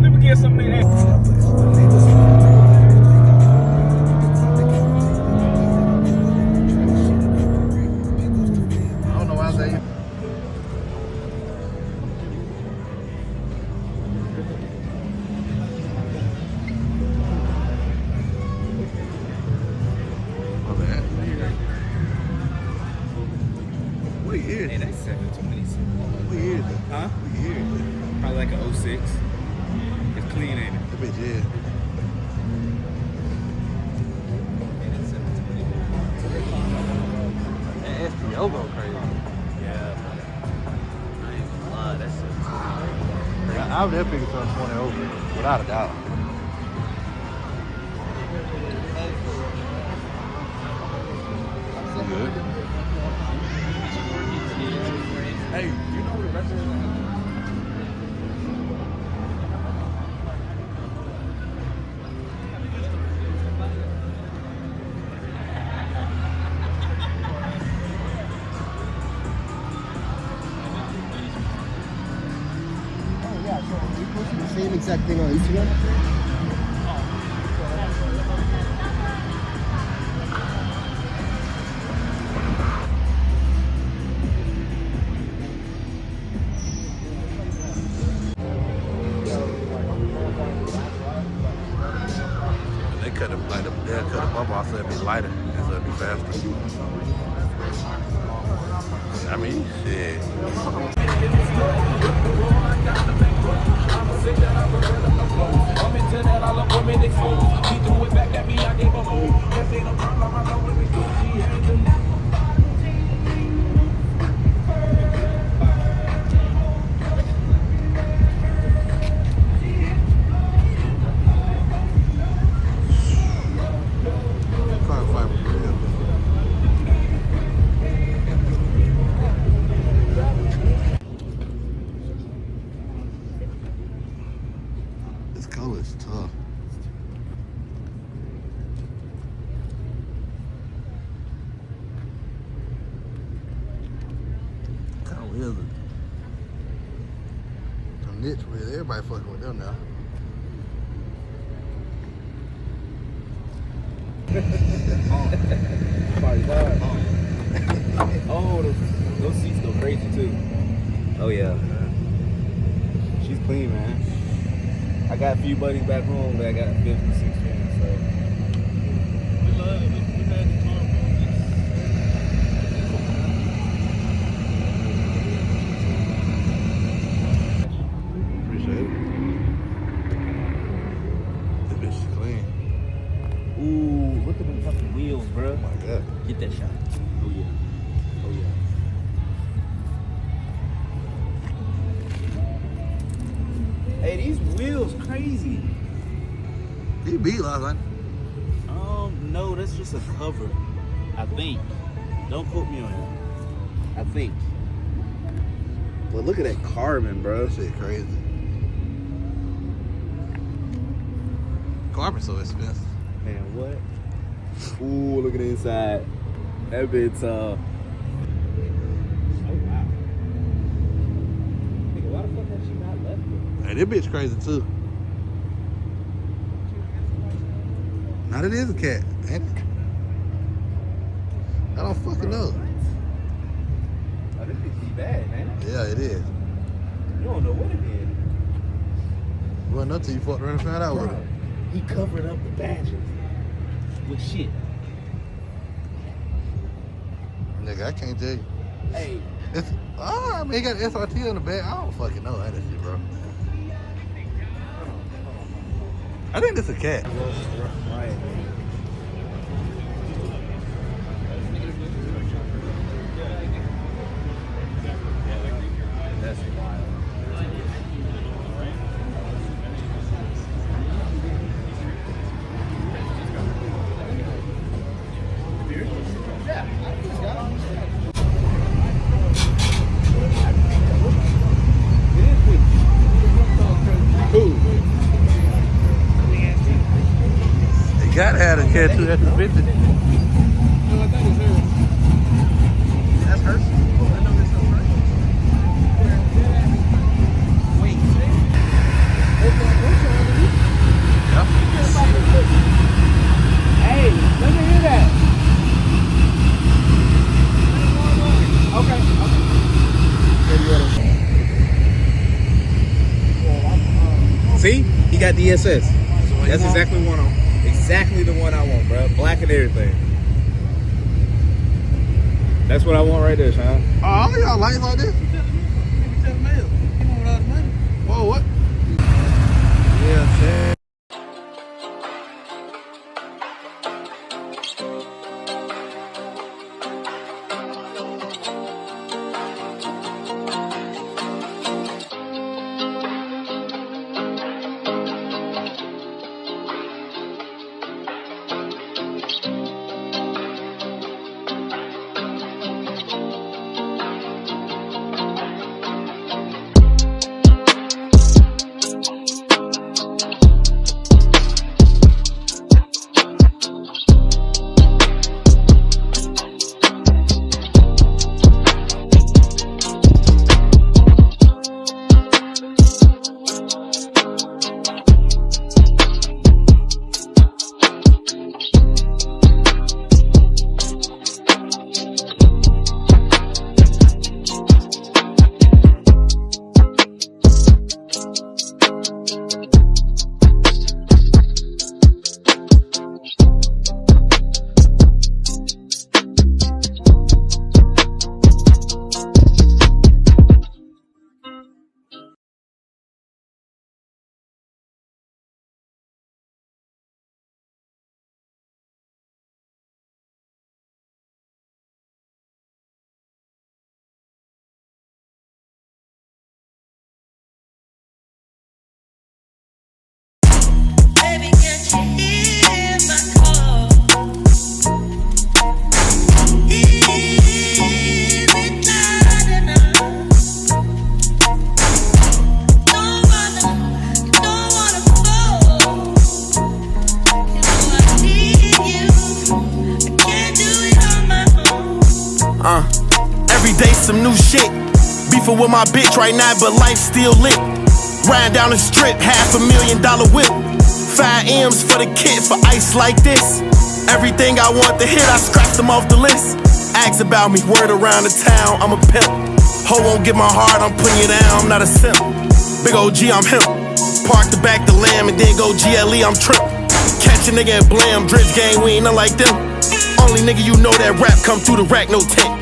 Let me get something in there. Hey, that's 726. What year is it? Huh? What year is it? Probably like an 06. It's clean, ain't it? That bitch, yeah. That SPO go crazy. Yeah. I ain't gonna lie, that's so I would definitely pick some 20 over, without a doubt. Good. Hey, you know what the rest of it The same exact thing on Instagram? They cut them like they'll cut them up off so it'd be lighter and so it'd be faster. I mean, shit. I'm into that, I love women exposed. He threw it back at me, I gave a move. That ain't no problem, I know what we do. She had the Carbon fiber grill. This color is tough. What kind of wheels are some niche wheels? Everybody fucking with them now. Oh, those seats go crazy too. Oh yeah. She's clean, man. I got a few buddies back home that got a 56 chance, so. We love it. We had the car. Appreciate it. This bitch is clean. Ooh, look at them fucking wheels, bro. Oh my god. Get that shot. Oh yeah. Oh yeah. Hey, these wheels crazy. He beat last night. No, that's just a cover. I think. Don't quote me on it. I think. But look at that carbon, bro. That shit crazy. Carbon's so expensive. Man, what? Ooh, look at the inside. That bit's oh wow. Nigga, why the fuck has she not left it? Hey, this bitch crazy too. Now that is a cat, ain't it? I don't fucking know. Oh, this bitch be bad, man. Yeah, it is. You don't know what it is. You wouldn't know till you fucked around and found out what it. He covered up the badges with shit. Nigga, I can't tell you. Hey. It's, I mean, he got SRT on the back. I don't fucking know that shit, bro. I think this a cat. Right. That's wild. He gotta have a cat too. That's the 50. No, I thought it was her. That's hers? I know this is hers. got DSS. That's exactly the one I want, bro. Black and everything. That's what I want right there, Sean. Oh, y'all lights like this? Whoa, what? Yeah, Chad. Every day some new shit. Beefing with my bitch right now, but life still lit. Riding down the strip, $500,000 whip. 5 M's for the kid for ice like this. Everything I want to hit, I scratched them off the list. Ask about me, word around the town, I'm a pimp. Ho won't get my heart, I'm putting you down, I'm not a simp. Big OG, I'm him. Park the back the lamb and then go GLE, I'm trip. Catch a nigga and blam, Dredge gang, we ain't nothing like them. Only nigga you know that rap come through the rack, no tent.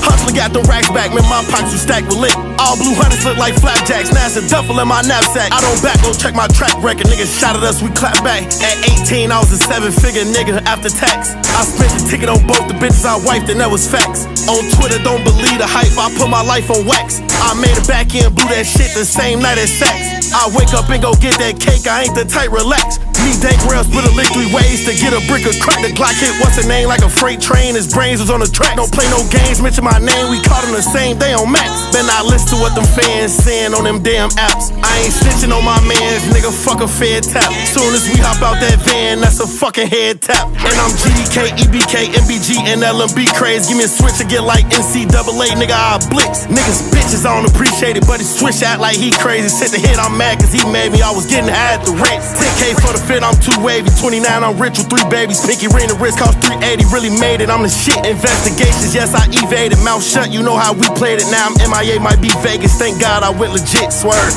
Hustler got them racks back, man, my pockets was stacked with lit. All blue hunters look like flapjacks, now it's a duffel in my knapsack. I don't back, go check my track record, niggas shot at us, we clap back. At 18, I was a 7-figure nigga after tax. I spent the ticket on both the bitches I wiped, and that was facts. On Twitter, don't believe the hype, I put my life on wax. I made a back end, blew that shit the same night as sex. I wake up and go get that cake, I ain't the type, relax. Me, Dank Rails, put a lick 3 ways to get a brick of crack. The Glock hit what's her name like a freight train, his brains was on the track. Don't play no games, mention my name, we caught him the same day on Max. Better not listen to what them fans saying on them damn apps. I ain't snitching on my mans, nigga, fuck a fair tap. Soon as we hop out that van, that's a fucking head tap. And I'm GDK, EBK, MBG, and LMB craze. Give me a switch to get like NCAA, nigga, I blitz. Niggas bitches, I don't appreciate it, but he switch out like he crazy. Sit the hit, I'm mad cause he made me, I was getting high at the rent. 10K for the fit, I'm too wavy. 29, I'm rich with 3 babies. Pinky ring, the wrist cost 380, really made it, I'm the shit. Investigations, yes, I evaded. Mouth shut, you know how we played it. Now I'm MIA, might be Vegas. Thank God I went legit, swerve.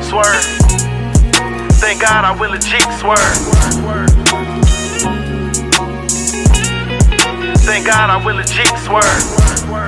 Swerve. Thank God I went legit, swerve. Thank God I went legit, swerve.